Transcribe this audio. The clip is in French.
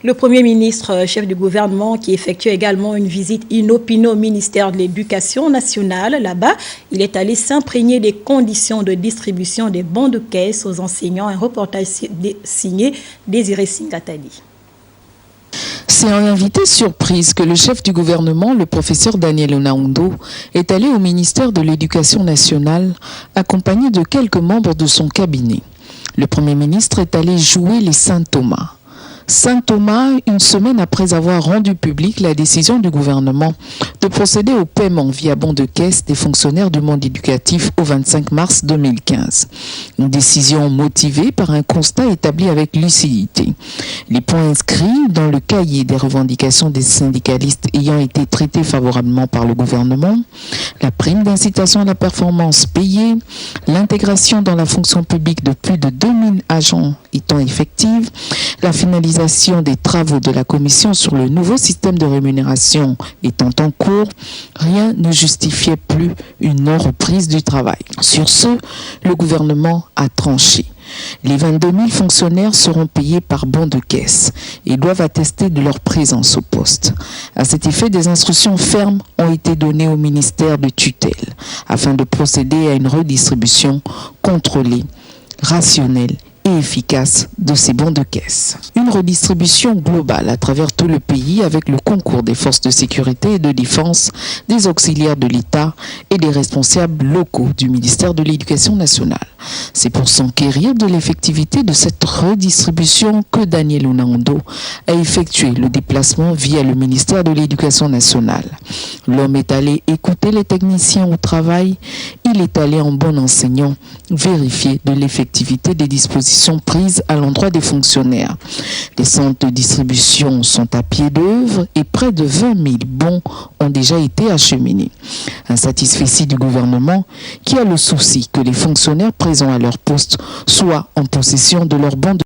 Le Premier ministre, chef du gouvernement, qui effectue également une visite inopinée au ministère de l'Éducation nationale. Là-bas, il est allé s'imprégner des conditions de distribution des bons de caisse aux enseignants. Un reportage signé Désiré Singatali. C'est un invité surprise que le chef du gouvernement, le professeur Daniel Onaondo, est allé au ministère de l'Éducation nationale, accompagné de quelques membres de son cabinet. Le Premier ministre est allé jouer les Saint-Thomas. Saint-Thomas, une semaine après avoir rendu publique la décision du gouvernement de procéder au paiement via bon de caisse des fonctionnaires du monde éducatif au 25 mars 2015. Une décision motivée par un constat établi avec lucidité. Les points inscrits dans le cahier des revendications des syndicalistes ayant été traités favorablement par le gouvernement, la prime d'incitation à la performance payée, l'intégration dans la fonction publique de plus de 2000 agents étant effective, la finalisation des travaux de la commission sur le nouveau système de rémunération étant en cours, rien ne justifiait plus une non-reprise du travail. Sur ce, le gouvernement a tranché. Les 22 000 fonctionnaires seront payés par bon de caisse et doivent attester de leur présence au poste. À cet effet, des instructions fermes ont été données au ministère de tutelle afin de procéder à une redistribution contrôlée, rationnelle et efficace de ces bons de caisse. Une redistribution globale à travers tout le pays avec le concours des forces de sécurité et de défense, des auxiliaires de l'État et des responsables locaux du ministère de l'Éducation nationale. C'est pour s'enquérir de l'effectivité de cette redistribution que Daniel Onaondo a effectué le déplacement via le ministère de l'Éducation nationale. L'homme est allé écouter les techniciens au travail, il est allé en bon enseignant vérifier de l'effectivité des dispositions prises à l'endroit des fonctionnaires. Les centres de distribution sont à pied d'œuvre et près de 20 000 bons ont déjà été acheminés. Un satisfecit du gouvernement qui a le souci que les fonctionnaires présents à leur poste soient en possession de leurs bons de